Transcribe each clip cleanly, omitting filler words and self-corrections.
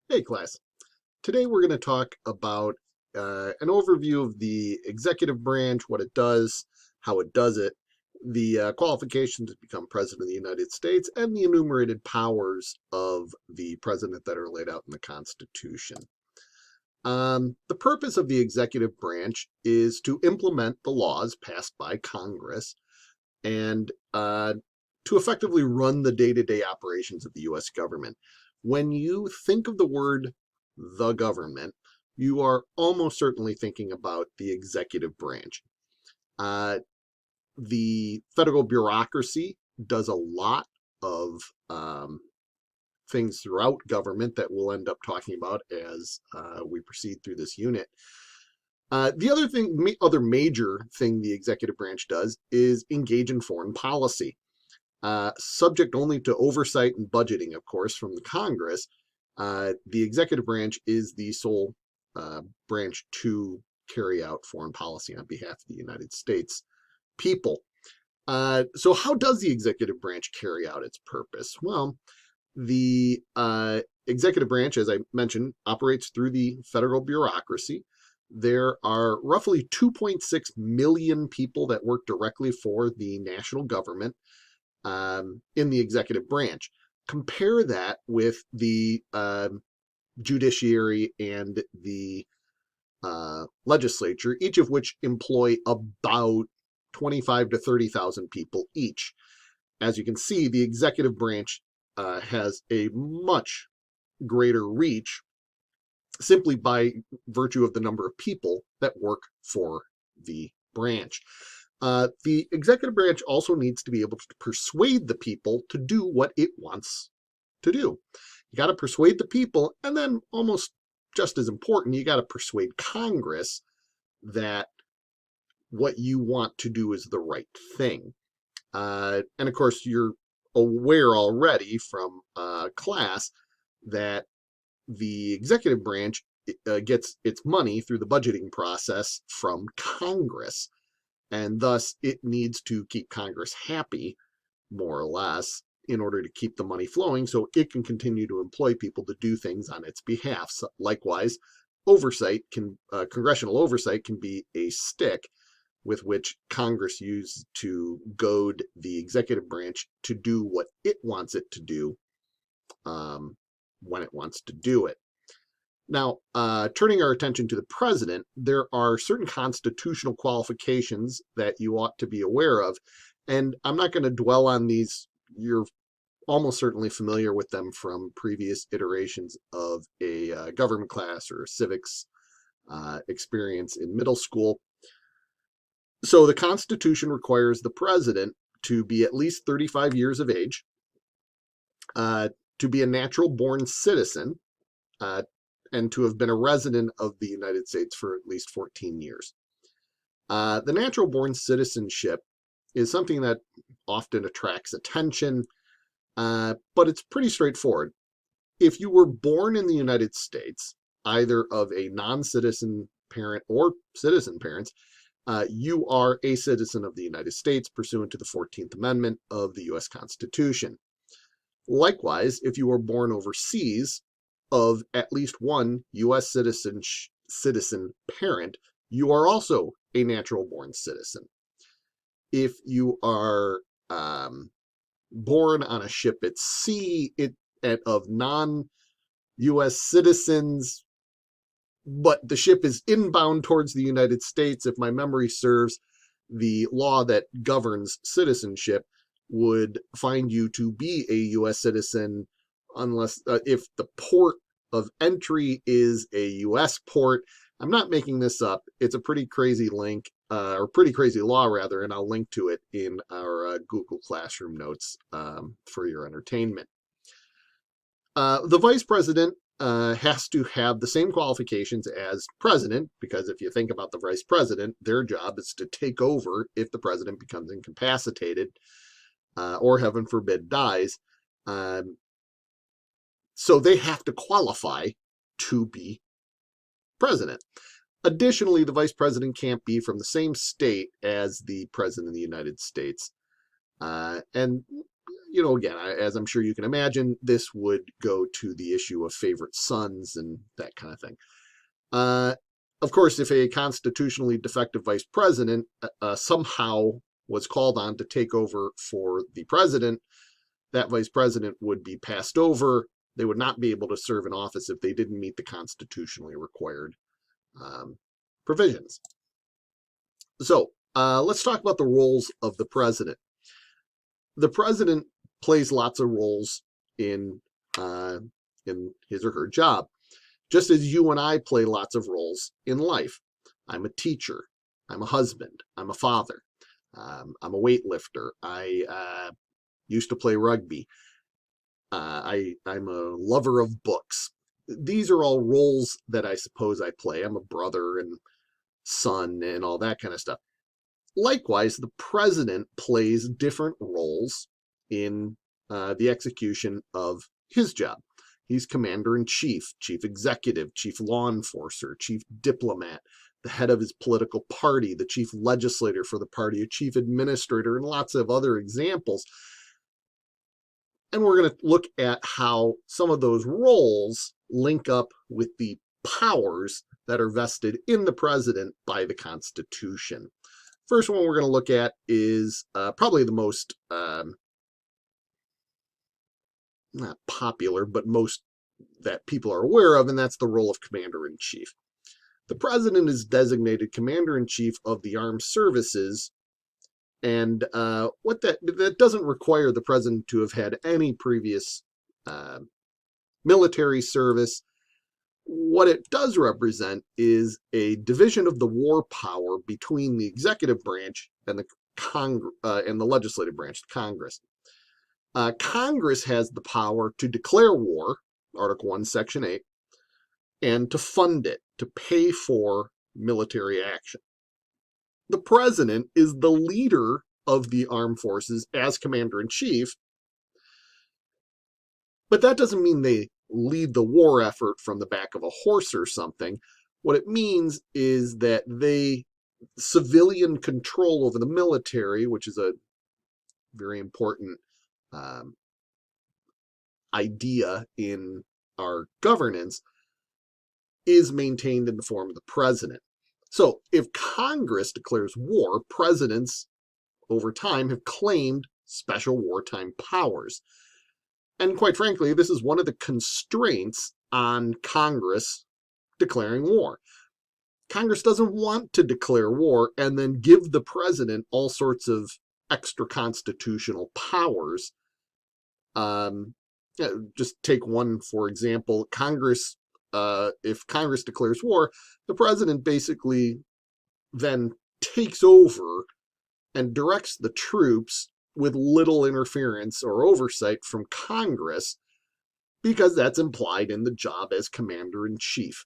Hey class, today we're going to talk about an overview of the executive branch, what it does, how it does it, the qualifications to become president of the United States, and the enumerated powers of the president that are laid out in the Constitution. The purpose of the executive branch is to implement the laws passed by Congress and to effectively run the day-to-day operations of the U.S. government. When you think of the word the government, you are almost certainly thinking about the executive branch. Uh, the federal bureaucracy does a lot of things throughout government that we'll end up talking about as we proceed through this unit. Other major thing the executive branch does is engage in foreign policy. Subject only to oversight and budgeting, of course, from the Congress, the executive branch is the sole branch to carry out foreign policy on behalf of the United States people. So how does the executive branch carry out its purpose? Well, the executive branch, as I mentioned, operates through the federal bureaucracy. There are roughly 2.6 million people that work directly for the national government in the executive branch. Compare that with the judiciary and the legislature, each of which employ about 25 to 30,000 people each. As you can see, the executive branch has a much greater reach simply by virtue of the number of people that work for the branch. The executive branch also needs to be able to persuade the people to do what it wants to do. You got to persuade the people, and then almost just as important, you got to persuade Congress that what you want to do is the right thing. And of course, you're aware already from class that the executive branch gets its money through the budgeting process from Congress. And thus, it needs to keep Congress happy, more or less, in order to keep the money flowing so it can continue to employ people to do things on its behalf. So, likewise, congressional oversight can be a stick with which Congress uses to goad the executive branch to do what it wants it to do when it wants to do it. Now, turning our attention to the president, there are certain constitutional qualifications that you ought to be aware of. And I'm not going to dwell on these. You're almost certainly familiar with them from previous iterations of a government class or a civics experience in middle school. So the Constitution requires the president to be at least 35 years of age, to be a natural born citizen, and to have been a resident of the United States for at least 14 years. The natural born citizenship is something that often attracts attention, but it's pretty straightforward. If you were born in the United States, either of a non-citizen parent or citizen parents, you are a citizen of the United States pursuant to the 14th Amendment of the U.S. Constitution. Likewise, if you were born overseas of at least one U.S. citizen parent, you are also a natural born citizen. If you are born on a ship at sea of non-U.S. citizens, but the ship is inbound towards the United States, if my memory serves, the law that governs citizenship would find you to be a U.S. citizen unless if the port of entry is a U.S. port. I'm not making this up. It's a pretty crazy link, or pretty crazy law, rather, and I'll link to it in our Google Classroom notes for your entertainment. The vice president has to have the same qualifications as president, because if you think about the vice president, their job is to take over if the president becomes incapacitated or, heaven forbid, dies. So they have to qualify to be president. Additionally, the vice president can't be from the same state as the president of the United States. And again, as I'm sure you can imagine, this would go to the issue of favorite sons and that kind of thing. Of course, if a constitutionally defective vice president somehow was called on to take over for the president, that vice president would be passed over. They would not be able to serve in office if they didn't meet the constitutionally required provisions. So let's talk about the roles of the president. The president plays lots of roles in his or her job, just as you and I play lots of roles in life. I'm a teacher. I'm a husband. I'm a father. I'm a weightlifter. I used to play rugby. I'm a lover of books. These are all roles that I suppose I play. I'm a brother and son and all that kind of stuff. Likewise, the president plays different roles in the execution of his job. He's commander-in-chief, chief executive, chief law enforcer, chief diplomat, the head of his political party, the chief legislator for the party, a chief administrator, and lots of other examples. And we're going to look at how some of those roles link up with the powers that are vested in the president by the Constitution. First one we're going to look at is probably the most, not popular, but most that people are aware of, and that's the role of commander-in-chief. The president is designated commander-in-chief of the armed services, and what that doesn't require the president to have had any previous military service. What it does represent is a division of the war power between the executive branch and the legislative branch, the Congress. Congress has the power to declare war, Article 1, Section 8, and to fund it, to pay for military action. The president is the leader of the armed forces as commander-in-chief, but that doesn't mean they lead the war effort from the back of a horse or something. What it means is that civilian control over the military, which is a very important idea in our governance, is maintained in the form of the president. So if Congress declares war, presidents over time have claimed special wartime powers. And quite frankly, this is one of the constraints on Congress declaring war. Congress doesn't want to declare war and then give the president all sorts of extra constitutional powers. Just take one, for example. Congress, if Congress declares war, the president basically then takes over and directs the troops with little interference or oversight from Congress, because that's implied in the job as commander-in-chief.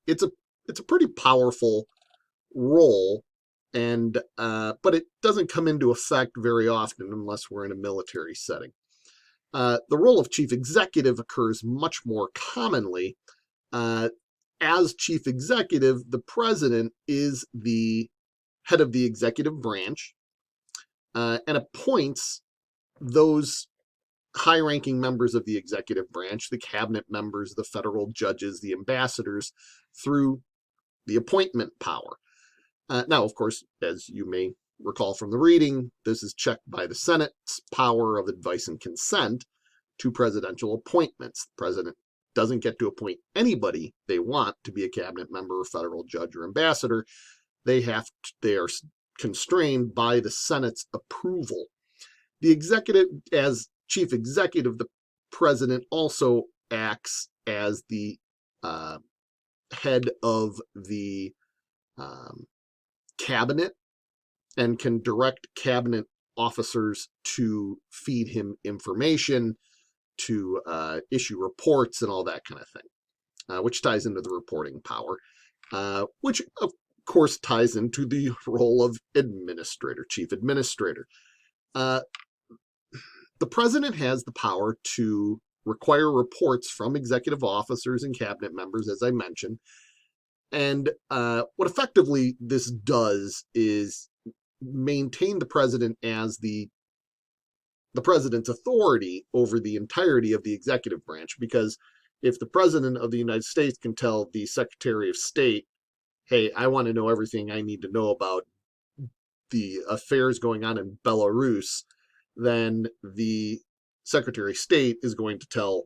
It's a pretty powerful role, and but it doesn't come into effect very often unless we're in a military setting. The role of chief executive occurs much more commonly. As chief executive, the president is the head of the executive branch and appoints those high-ranking members of the executive branch, the cabinet members, the federal judges, the ambassadors, through the appointment power. Now, of course, as you may recall from the reading, this is checked by the Senate's power of advice and consent to presidential appointments. The president doesn't get to appoint anybody they want to be a cabinet member or federal judge or ambassador. They are constrained by the Senate's approval. The executive, as chief executive, the president also acts as the head of the cabinet and can direct cabinet officers to feed him information, to issue reports and all that kind of thing, which ties into the reporting power, which of course ties into the role of administrator, chief administrator. The president has the power to require reports from executive officers and cabinet members, as I mentioned. And what effectively this does is maintain the president as the the president's authority over the entirety of the executive branch, because if the president of the United States can tell the Secretary of State, hey, I want to know everything I need to know about the affairs going on in Belarus, then the Secretary of State is going to tell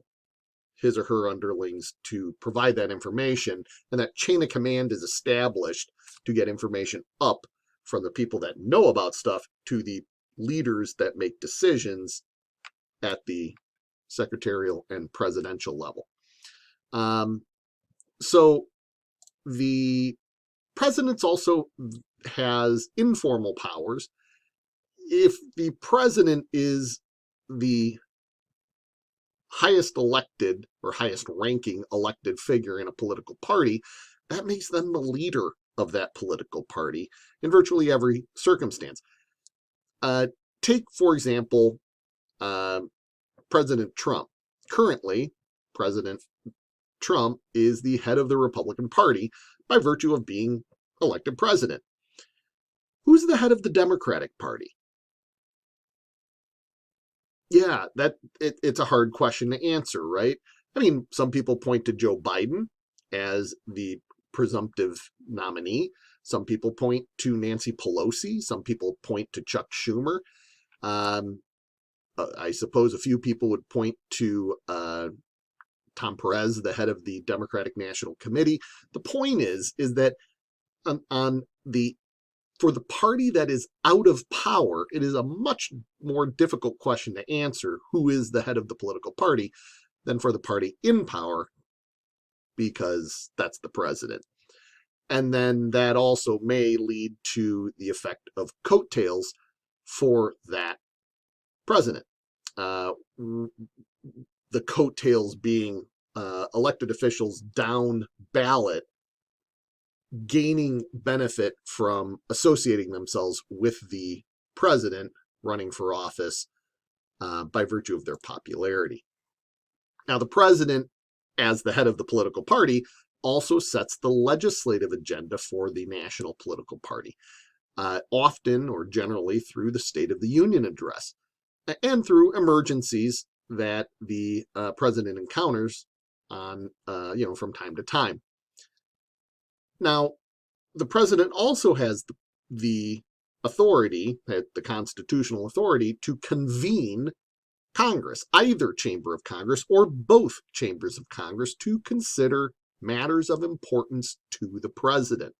his or her underlings to provide that information, and that chain of command is established to get information up from the people that know about stuff to the leaders that make decisions at the secretarial and presidential level. So the president also has informal powers. If the president is the highest elected or highest ranking elected figure in a political party, that makes them the leader of that political party in virtually every circumstance. Take, for example, President Trump. Currently, President Trump is the head of the Republican Party by virtue of being elected president. Who's the head of the Democratic Party? Yeah, it's a hard question to answer, right? I mean, some people point to Joe Biden as the presumptive nominee. Some people point to Nancy Pelosi. Some people point to Chuck Schumer. I suppose a few people would point to Tom Perez, the head of the Democratic National Committee. The point is that for the party that is out of power, it is a much more difficult question to answer who is the head of the political party than for the party in power, because that's the president. And then that also may lead to the effect of coattails for that president. The coattails being elected officials down ballot gaining benefit from associating themselves with the president running for office by virtue of their popularity. Now, the president, as the head of the political party, also sets the legislative agenda for the national political party, often or generally through the State of the Union address and through emergencies that the president encounters on, from time to time. Now, the president also has the authority, the constitutional authority, to convene Congress, either chamber of Congress or both chambers of Congress, to consider matters of importance to the president.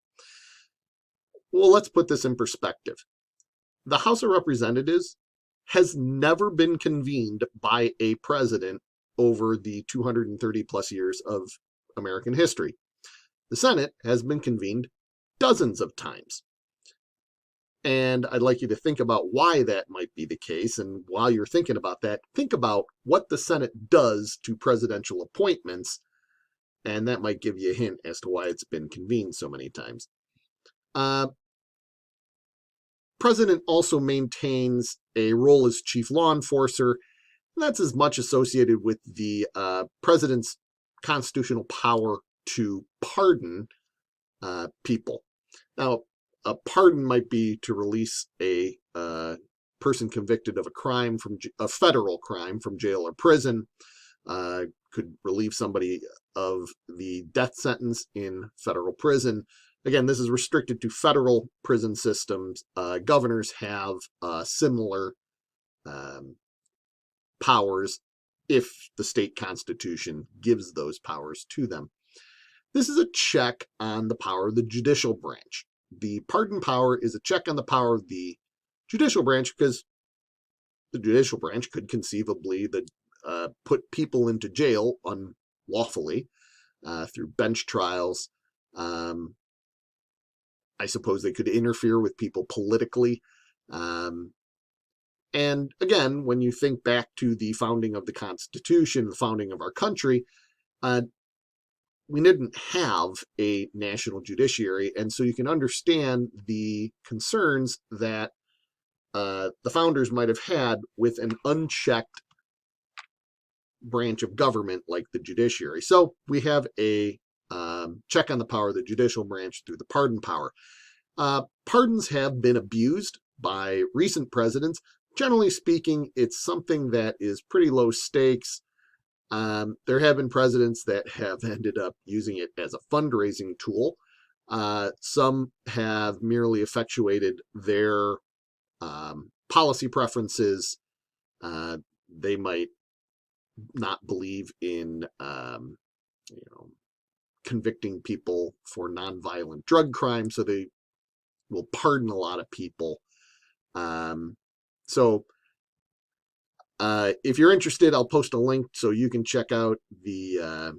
Well, let's put this in perspective. The House of Representatives has never been convened by a president over the 230 plus years of American history. The Senate has been convened dozens of times. And I'd like you to think about why that might be the case. And while you're thinking about that, think about what the Senate does to presidential appointments. And that might give you a hint as to why it's been convened so many times. President also maintains a role as chief law enforcer. And that's as much associated with the president's constitutional power to pardon people. Now, a pardon might be to release a person convicted of a federal crime from jail or prison. Could relieve somebody of the death sentence in federal prison. Again, this is restricted to federal prison systems. Governors have similar powers if the state constitution gives those powers to them. This is a check on the power of the judicial branch. The pardon power is a check on the power of the judicial branch, because the judicial branch could conceivably put people into jail unlawfully through bench trials. I suppose they could interfere with people politically. And again, when you think back to the founding of the Constitution, the founding of our country, we didn't have a national judiciary, and so you can understand the concerns that the founders might have had with an unchecked branch of government like the judiciary. So we have a check on the power of the judicial branch through the pardon power. Pardons have been abused by recent presidents, generally speaking, it's something that is pretty low stakes. There have been presidents that have ended up using it as a fundraising tool. Some have merely effectuated their policy preferences. They might not believe in, convicting people for nonviolent drug crime, so they will pardon a lot of people. So if you're interested, I'll post a link so you can check out the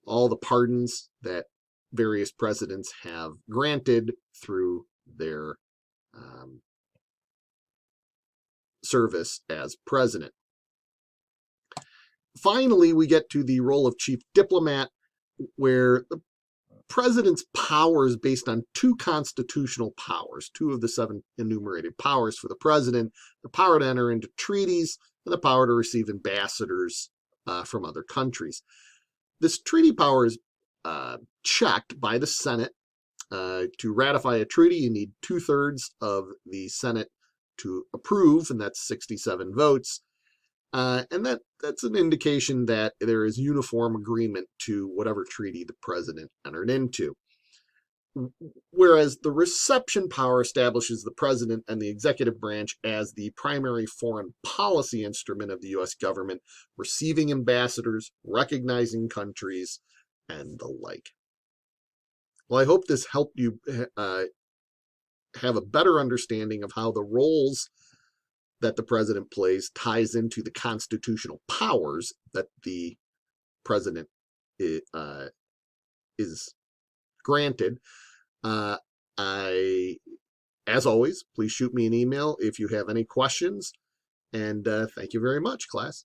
all the pardons that various presidents have granted through their service as president. Finally, we get to the role of chief diplomat, where the president's powers based on two constitutional powers, two of the 7 enumerated powers for the president, the power to enter into treaties and the power to receive ambassadors from other countries. This treaty power is checked by the Senate. To ratify a treaty, you need 2/3 of the Senate to approve, and that's 67 votes. And that's an indication that there is uniform agreement to whatever treaty the president entered into. Whereas the reception power establishes the president and the executive branch as the primary foreign policy instrument of the U.S. government, receiving ambassadors, recognizing countries, and the like. Well, I hope this helped you have a better understanding of how the roles that the president plays ties into the constitutional powers that the president is granted. As always, please shoot me an email if you have any questions. And thank you very much, class.